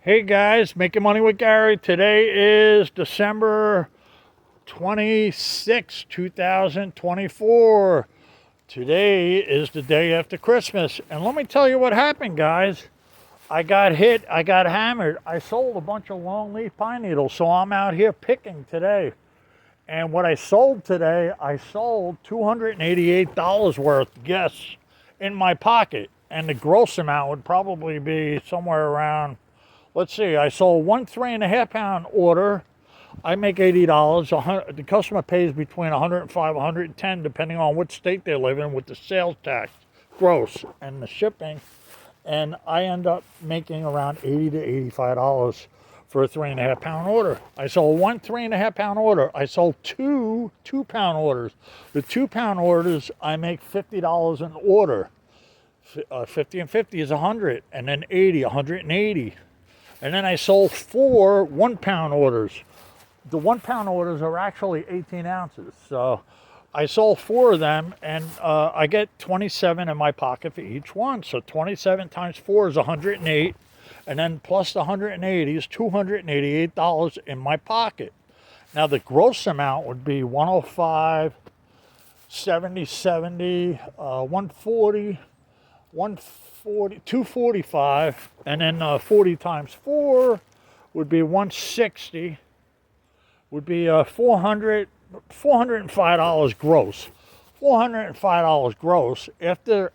Hey guys, Making Money with Gary. Today is December 26, 2024. Today is the day after Christmas. And let me tell you what happened, guys. I got hit, I got hammered. I sold a bunch of longleaf pine needles, so I'm out here picking today. And what I sold today, I sold $288 worth, yes, in my pocket. And the gross amount would probably be somewhere around, let's see, I sold one 3.5 pound order. I make $80. The customer pays between $105 and $110, depending on what state they live in, with the sales tax, gross, and the shipping. And I end up making around $80 to $85 for a 3.5 pound order. I sold one 3.5 pound order. I sold two 2-pound orders. The 2-pound orders, I make $50 an order. 50 and 50 is 100, and then 80, 180. And then I sold 4 1-pound orders. The 1-pound orders are actually 18 ounces. So I sold 4 of them, and I get 27 in my pocket for each one. So 27 times 4 is 108. And then plus the 180 is $288 in my pocket. Now the gross amount would be 105, 70, 140, 245, and then 40 times 4 would be 160, would be $405 gross. $405 gross after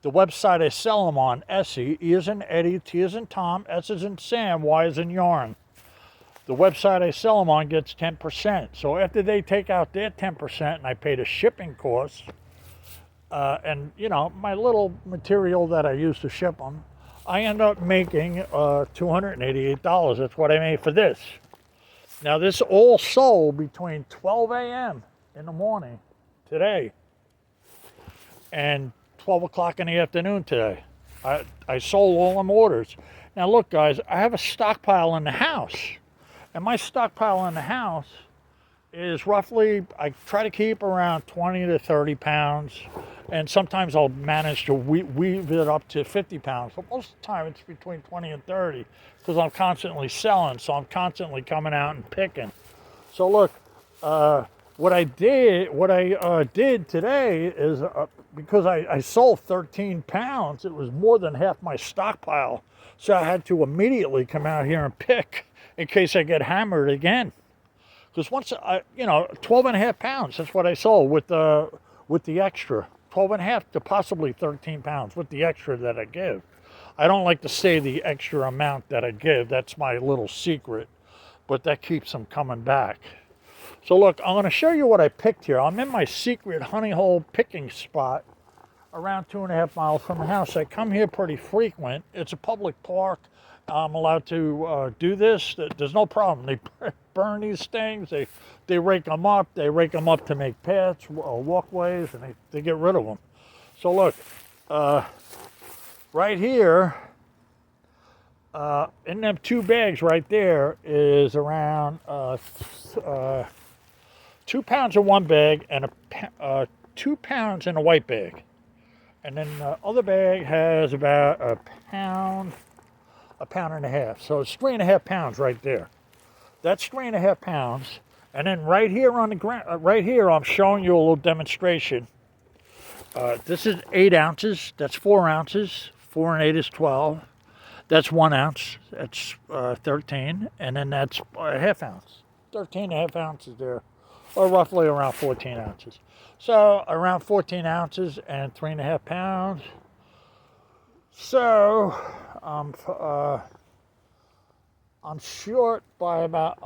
the website I sell them on, Essie, E as in Eddie, T as in Tom, S as in Sam, Y as in Yarn. The website I sell them on gets 10%. So after they take out their 10% and I pay the shipping costs, and you know, my little material that I use to ship them, I end up making $288. That's what I made for this. Now this all sold between 12 a.m. in the morning today and 12 o'clock in the afternoon today. I sold all them orders. Now look guys, I have a stockpile in the house, and my stockpile in the house is roughly, I try to keep around 20 to 30 pounds, and sometimes I'll manage to weave it up to 50 pounds, but most of the time it's between 20 and 30 because I'm constantly selling, so I'm constantly coming out and picking. So look, what I did today is, because I sold 13 pounds, it was more than half my stockpile, so I had to immediately come out here and pick in case I get hammered again. Because once 12.5 pounds, that's what I sold with the extra. 12.5 to possibly 13 pounds with the extra that I give. I don't like to say the extra amount that I give. That's my little secret, but that keeps them coming back. So look, I'm going to show you what I picked here. I'm in my secret honey hole picking spot around 2.5 miles from the house. I come here pretty frequent. It's a public park. I'm allowed to do this. There's no problem. They burn these things. They rake them up. They rake them up to make paths or walkways, and they get rid of them. So look, right here, in them 2 bags right there is around 2 pounds in one bag and 2 pounds in a white bag. And then the other bag has about a pound and a half. So it's 3.5 pounds right there. That's 3.5 pounds. And then right here on the ground, right here, I'm showing you a little demonstration. This is 8 ounces. That's 4 ounces. 4 and 8 is 12. That's 1 ounce. That's 13. And then that's a half ounce. 13.5 ounces there, or roughly around 14 ounces. So around 14 ounces and 3.5 pounds. So I'm short by about,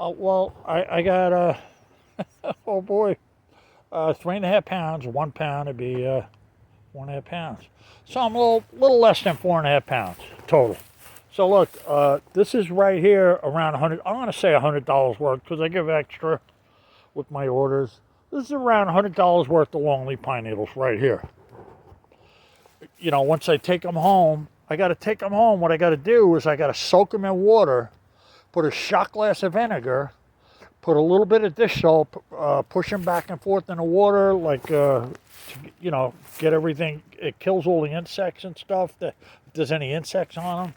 I got, oh boy, 3.5 pounds. 1 pound would be 1.5 pounds. So I'm a little less than 4.5 pounds total. So look, this is right here around 100. I'm going to say $100 worth because I give extra with my orders. This is around $100 worth of longleaf pine needles right here. You know, once I take them home, I got to take them home. What I got to do is I got to soak them in water, put a shot glass of vinegar, put a little bit of dish soap, push them back and forth in the water, like, to, you know, get everything. It kills all the insects and stuff. If there's any insects on them.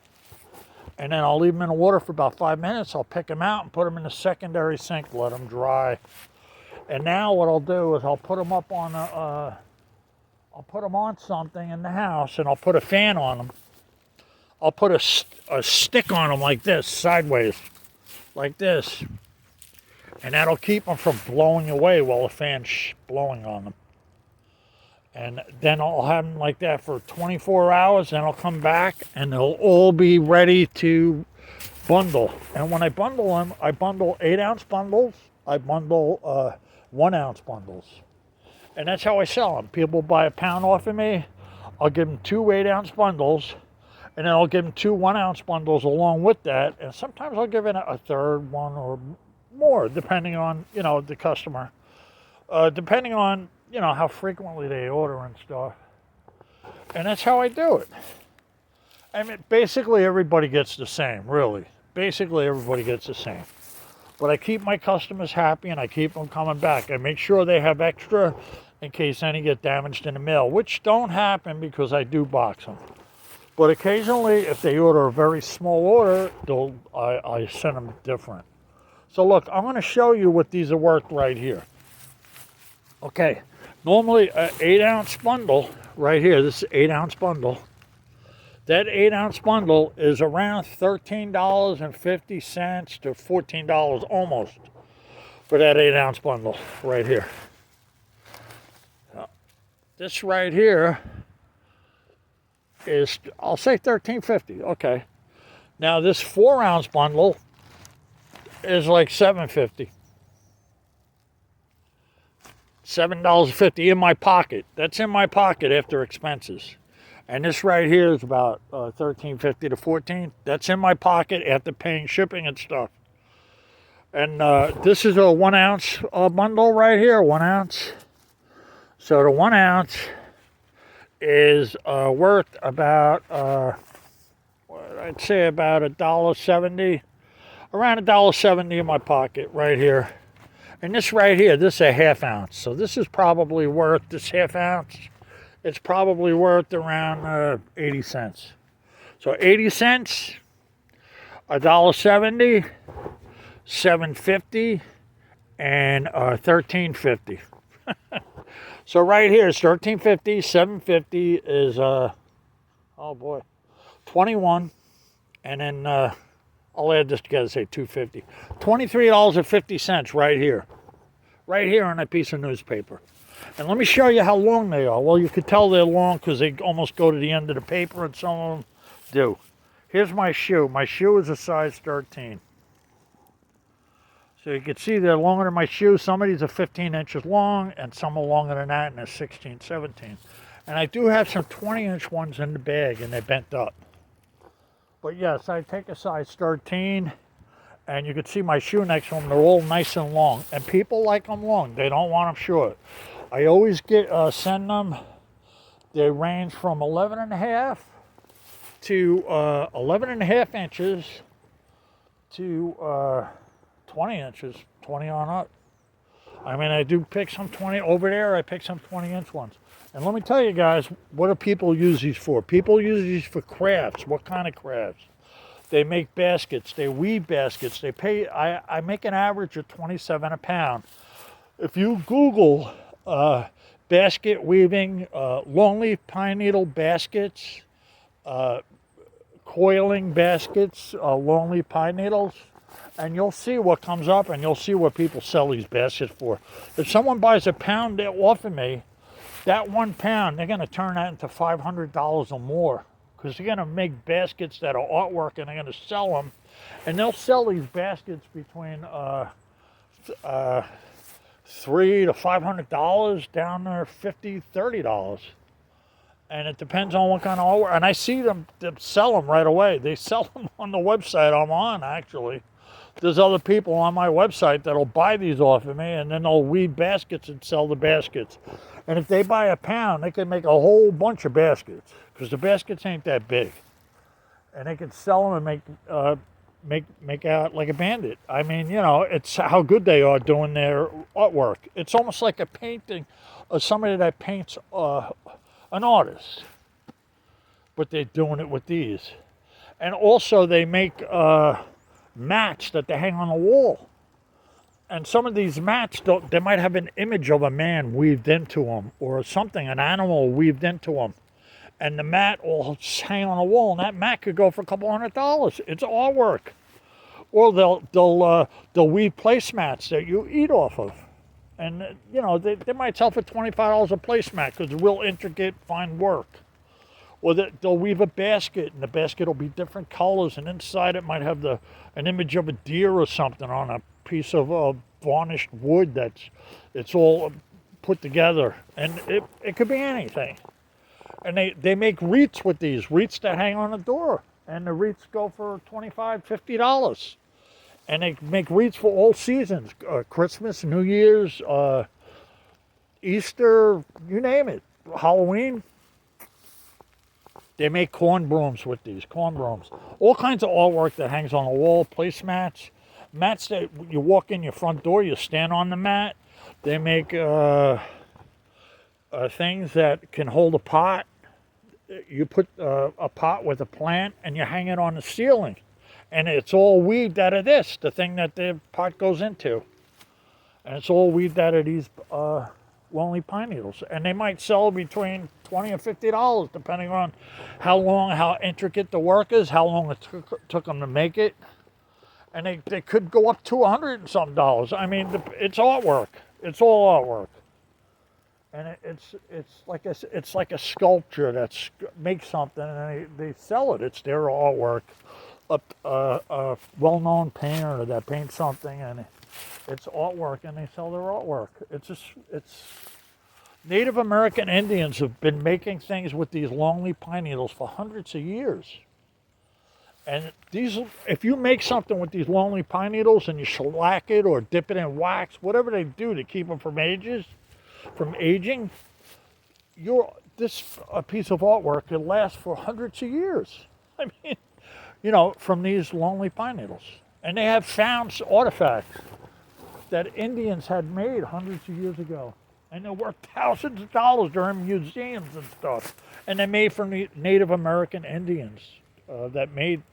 and then I'll leave them in the water for about 5 minutes. I'll pick them out and put them in the secondary sink, let them dry. And now what I'll do is I'll put them up on I'll put them on something in the house, and I'll put a fan on them. I'll put a stick on them like this, sideways, like this. And that'll keep them from blowing away while the fan's blowing on them. And then I'll have them like that for 24 hours, then I'll come back, and they'll all be ready to bundle. And when I bundle them, I bundle 8-ounce bundles. I bundle 1-ounce bundles. And that's how I sell them. People buy a pound off of me. I'll give them 2 8-ounce bundles, and then I'll give them 2 1-ounce bundles along with that. And sometimes I'll give in a third one or more, depending on, the customer. Depending on, how frequently they order and stuff. And that's how I do it. I mean, basically everybody gets the same, really. Basically everybody gets the same. But I keep my customers happy, and I keep them coming back. I make sure they have extra in case any get damaged in the mail, which don't happen because I do box them. But occasionally, if they order a very small order, I send them different. So look, I'm going to show you what these are worth right here. Okay, normally an 8-ounce bundle right here, this is an 8-ounce bundle. That 8-ounce bundle is around $13.50 to $14 almost for that 8-ounce bundle right here. This right here is, I'll say $13.50. Okay. Now this 4-ounce bundle is like $7.50. $7.50 in my pocket. That's in my pocket after expenses. And this right here is about $13.50 to $14. That's in my pocket after paying shipping and stuff. And this is a 1-ounce bundle right here, 1 ounce. So the 1 ounce is worth about, I'd say about $1.70, around $1.70 in my pocket right here. And this right here, this is a 1/2 ounce. So this is probably worth, this 1/2 ounce, it's probably worth around 80 cents. So 80 cents, $1.70, $7.50, and $13.50. So right here is $13.50, $7.50 is, oh boy, 21, and then I'll add this together, say $2.50. $23.50 right here. Right here on a piece of newspaper. And let me show you how long they are. Well, you could tell they're long because they almost go to the end of the paper, and some of them do. Here's my shoe. My shoe is a size 13. So you can see they're longer than my shoe. Some of these are 15 inches long, and some are longer than that, and they're 16, 17. And I do have some 20-inch ones in the bag, and they're bent up. But yes, I take a size 13, and you can see my shoe next to them. They're all nice and long, and people like them long. They don't want them short. I always send them. They range from 11.5 to 11.5 inches to 20 inches, 20 on up. I mean, I do pick some 20 over there. I pick some 20-inch ones. And let me tell you guys, what do people use these for? People use these for crafts. What kind of crafts? They make baskets. They weave baskets. They pay. I make an average of $27 a pound. If you Google basket weaving, longleaf pine needle baskets, coiling baskets, longleaf pine needles, and you'll see what comes up, and you'll see what people sell these baskets for. If someone buys a pound off of me, that 1 pound, they're going to turn that into $500 or more, because they're going to make baskets that are artwork, and they're going to sell them. And they'll sell these baskets between $300 to $500 down to $50, $30. And it depends on what kind of artwork. And I see them sell them right away. They sell them on the website I'm on, actually. There's other people on my website that'll buy these off of me, and then they'll weave baskets and sell the baskets. And if they buy a pound, they can make a whole bunch of baskets, because the baskets ain't that big. And they can sell them and make out like a bandit. I mean, it's how good they are doing their artwork. It's almost like a painting of somebody that paints an artist, but they're doing it with these. And also they make mats that they hang on the wall. And some of these mats, they might have an image of a man weaved into them or something, an animal weaved into them. And the mat will hang on a wall, and that mat could go for a couple $100. It's artwork. Or they'll weave placemats that you eat off of. And, you know, they might sell for $25 a placemat because it's real intricate, fine work. Or they'll weave a basket, and the basket will be different colors, and inside it might have an image of a deer or something on a piece of varnished wood it's all put together. And it could be anything. And they make wreaths with these, wreaths that hang on the door. And the wreaths go for $25, $50. And they make wreaths for all seasons, Christmas, New Year's, Easter, you name it, Halloween. They make corn brooms with these, corn brooms. All kinds of artwork that hangs on the wall, placemats, mats that you walk in your front door, you stand on the mat. They make things that can hold a pot. You put a pot with a plant and you hang it on the ceiling. And it's all weaved out of this, the thing that the pot goes into. And it's all weaved out of these lonely pine needles. And they might sell between $20 and $50, depending on how intricate the work is, how long it took them to make it. And they could go up to $100 and some dollars. I mean, it's artwork. It's all artwork. And it's like a sculpture that makes something, and they sell it. It's their artwork. A well-known painter that paints something, and it's artwork, and they sell their artwork. It's Native American Indians have been making things with these lonely pine needles for hundreds of years. And if you make something with these lonely pine needles and you shellac it or dip it in wax, whatever they do to keep them from aging, a piece of artwork could last for hundreds of years. I mean, you know, from these lonely pine needles. And they have found artifacts that Indians had made hundreds of years ago. And they're worth thousands of dollars. They're in museums and stuff. And they're made from the Native American Indians that made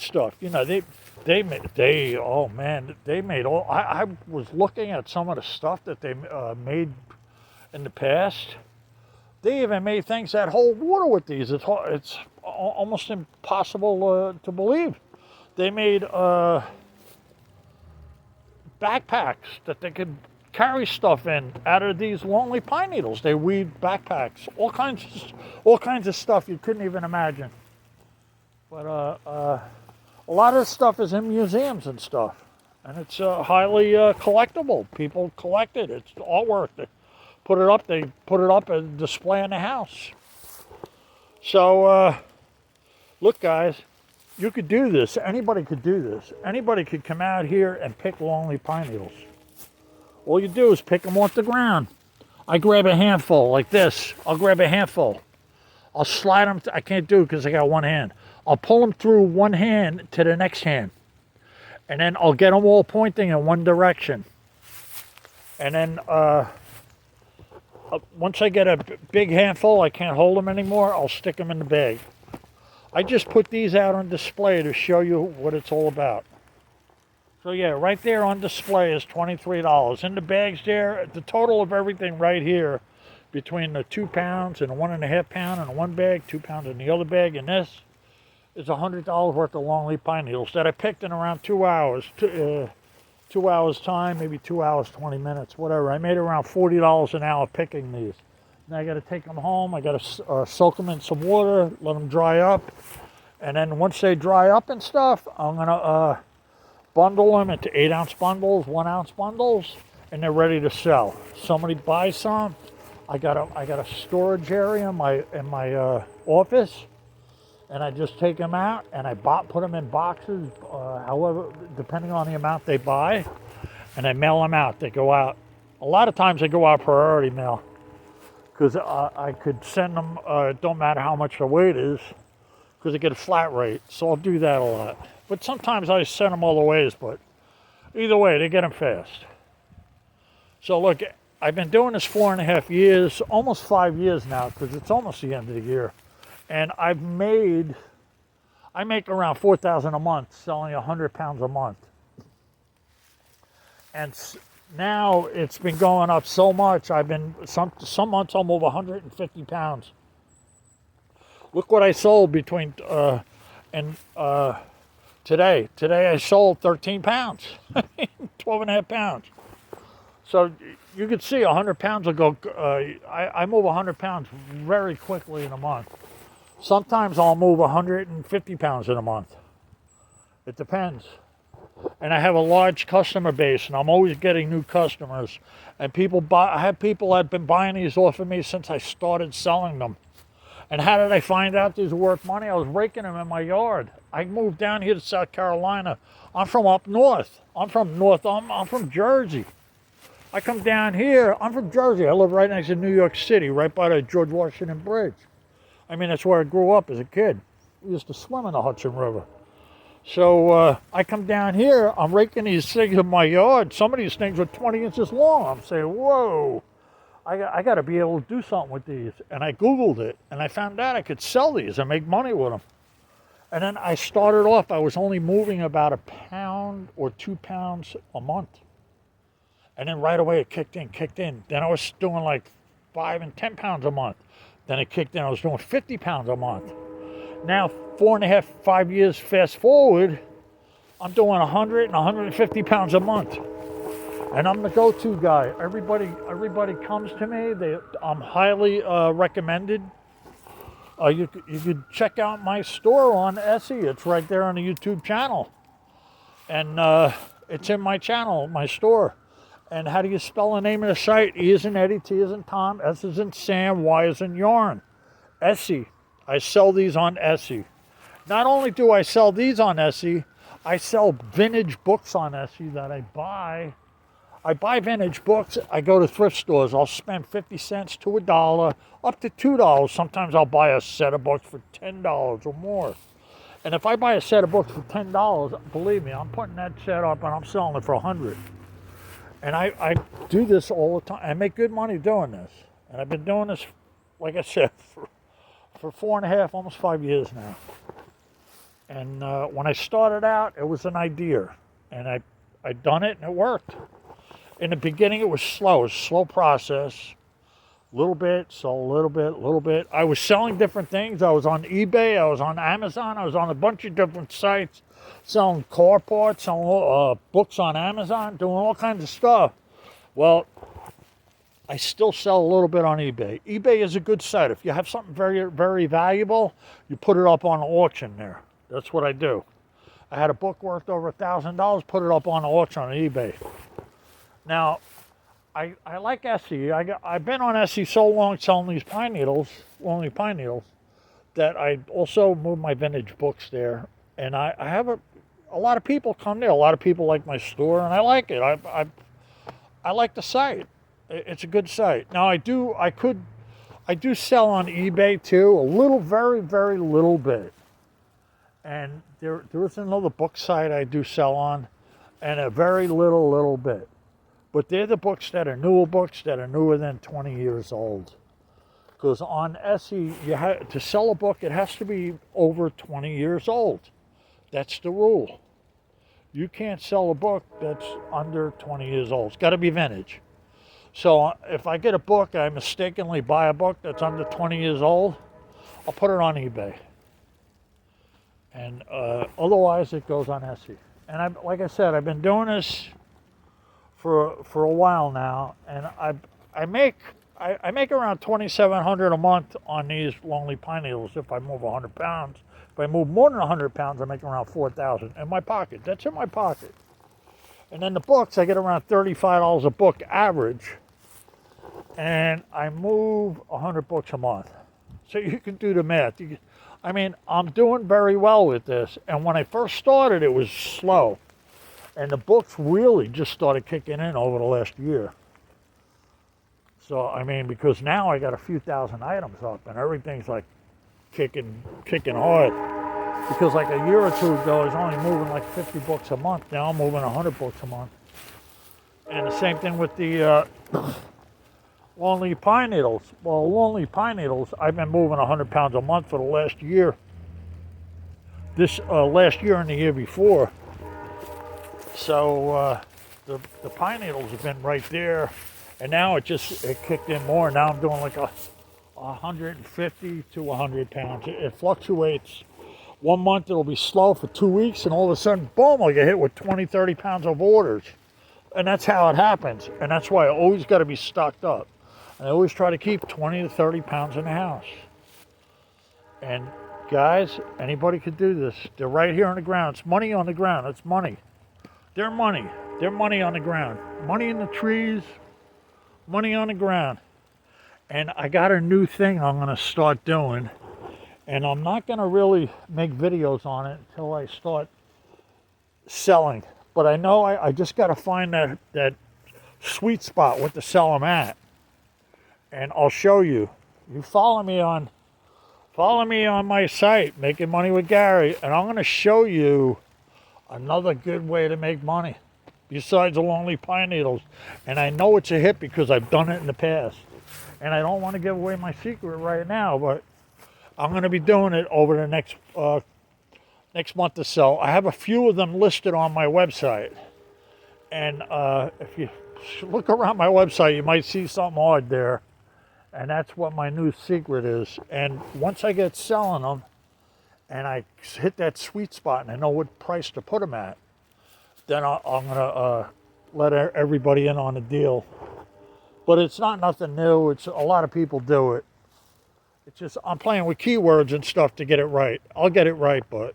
stuff. You know, they made all. I was looking at some of the stuff that they made in the past. They even made things that hold water with these. It's almost impossible to believe. They made backpacks that they could carry stuff in out of these lonely pine needles. They weave backpacks, all kinds of stuff you couldn't even imagine. But a lot of stuff is in museums and stuff, and it's highly collectible. People collect it. It's artwork. They put it up and display in the house. So look, guys, you could do this. Anybody could do this. Anybody could come out here and pick lonely pine needles. All you do is pick them off the ground. I grab a handful like this. I'll grab a handful. I'll slide them. I can't do it because I got one hand. I'll pull them through one hand to the next hand. And then I'll get them all pointing in one direction. And then once I get a big handful, I can't hold them anymore, I'll stick them in the bag. I just put these out on display to show you what it's all about. So yeah, right there on display is $23. In the bags there, the total of everything right here, between the 2 pounds and 1.5 pound in one bag, 2 pounds in the other bag, and this is $100 worth of longleaf pine needles that I picked in around 2 hours. 2 hours time, maybe 2 hours, 20 minutes, whatever. I made around $40 an hour picking these. Now I got to take them home. I got to soak them in some water, let them dry up. And then once they dry up and stuff, I'm going to bundle them into 8-ounce bundles, 1-ounce bundles, and they're ready to sell. Somebody buys some. I got a storage area in my office, and I just take them out and I put them in boxes, however, depending on the amount they buy, and I mail them out. They go out. A lot of times they go out priority mail because I could send them. It don't matter how much the weight is because I get a flat rate. So I'll do that a lot. But sometimes I send them all the ways. But either way, they get them fast. So look, I've been doing this 4.5 years, almost 5 years now, because it's almost the end of the year. And I've made I make around 4,000 a month selling 100 pounds a month. And now it's been going up so much. I've been, some months I'll move 150 pounds. Look what I sold between, and today. Today I sold 13 pounds, 12 and a half pounds. So you can see 100 pounds will go, I move 100 pounds very quickly in a month. Sometimes I'll move 150 pounds in a month. It depends. And I have a large customer base, and I'm always getting new customers. And people buy, I have people that have been buying these off of me since I started selling them. And how did I find out these were worth money? I was raking them in my yard. I moved down here to South Carolina. I'm from up north. I'm from Jersey. I come down here, I'm from Jersey. I live right next to New York City, right by the George Washington Bridge. I mean, that's where I grew up as a kid. We used to swim in the Hudson River. So I come down here, I'm raking these things in my yard. Some of these things are 20 inches long. I'm saying, whoa, I got to be able to do something with these. And I Googled it, and I found out I could sell these and make money with them. And then I started off, I was only moving about 1 pound or 2 pounds a month. And then right away it kicked in. Then I was doing like 5 and 10 pounds a month. Then it kicked in, I was doing 50 pounds a month. Now, 4.5, 5 years fast forward, I'm doing 100 and 150 pounds a month. And I'm the go-to guy. Everybody comes to me. I'm highly recommended. You could check out my store on Etsy. It's right there on the YouTube channel. And it's in my channel, my store. And how do you spell the name of the site? E as in Eddie, T as in Tom, S as in Sam, Y as in Yarn. Etsy. I sell these on Etsy. Not only do I sell these on Etsy, I sell vintage books on Etsy that I buy. I buy vintage books. I go to thrift stores. I'll spend 50 cents to $1, up to $2. Sometimes I'll buy a set of books for $10 or more. And if I buy a set of books for $10, believe me, I'm putting that set up and I'm selling it for $100. And I do this all the time. I make good money doing this. And I've been doing this, like I said, for 4.5, almost 5 years now. And when I started out, it was an idea. And I done it and it worked. In the beginning, it was slow. It was a slow process. Little bit, so little bit. I was selling different things. I was on eBay. I was on Amazon. I was on a bunch of different sites. Selling car parts, selling books on Amazon, doing all kinds of stuff. Well, I still sell a little bit on eBay. eBay is a good site. If you have something very, very valuable, you put it up on auction there. That's what I do. I had a book worth over $1,000, put it up on auction on eBay. Now, I like Etsy. I've been on Etsy so long selling these pine needles, lonely pine needles, that I also moved my vintage books there. And I have a lot of people come there. A lot of people like my store, and I like it. I like the site. It's a good site. Now I do sell on eBay too, a little, very, very little bit. And there is another book site I do sell on, and a very little bit. But they're the books that are newer books that are newer than 20 years old. Because on Etsy, to sell a book, it has to be over 20 years old. That's the rule. You can't sell a book that's under 20 years old. It's got to be vintage. So if I get a book, I mistakenly buy a book that's under 20 years old, I'll put it on eBay. And otherwise, it goes on Etsy. And like I said, I've been doing this for a while now, and I make around $2,700 a month on these lonely pine needles if I move 100 pounds. If I move more than 100 pounds, I make around $4,000 in my pocket. That's in my pocket. And then the books, I get around $35 a book average, and I move 100 books a month. So you can do the math. I'm doing very well with this. And when I first started, it was slow. And the books really just started kicking in over the last year. So, because now I got a few thousand items up, and everything's like kicking hard. Because like a year or two ago, I was only moving like 50 books a month. Now I'm moving 100 books a month. And the same thing with the lonely pine needles. Well, lonely pine needles, I've been moving 100 pounds a month for the last year. this last year and the year before. So the pine needles have been right there, and now it kicked in more. Now I'm doing like 150 to 100 pounds. It fluctuates. 1 month it'll be slow for 2 weeks, and all of a sudden, boom, I get hit with 20, 30 pounds of orders. And that's how it happens. And that's why I always got to be stocked up. And I always try to keep 20 to 30 pounds in the house. And guys, anybody could do this. They're right here on the ground. It's money on the ground. It's money. They're money. They're money on the ground. Money in the trees, money on the ground. And I got a new thing I'm going to start doing. And I'm not going to really make videos on it until I start selling. But I know I just got to find that sweet spot what to sell them at. And I'll show you. You follow me on my site, Making Money with Gary, and I'm going to show you another good way to make money besides the Longleaf pine needles. And I know it's a hit because I've done it in the past. And I don't want to give away my secret right now, but I'm going to be doing it over the next month or so. I have a few of them listed on my website. And if you look around my website, you might see something odd there. And that's what my new secret is. And once I get selling them, and I hit that sweet spot, and I know what price to put them at, then I'm going to let everybody in on the deal. But it's not nothing new. It's a lot of people do it. It's just I'm playing with keywords and stuff to get it right. I'll get it right, but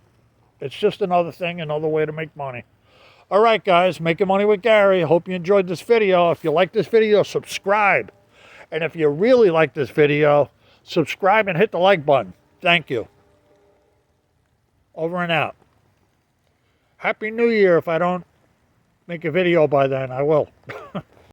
it's just another thing, another way to make money. All right, guys, Making Money with Gary. Hope you enjoyed this video. If you like this video, subscribe. And if you really like this video, subscribe and hit the like button. Thank you. Over and out. Happy New Year. If I don't make a video by then, I will.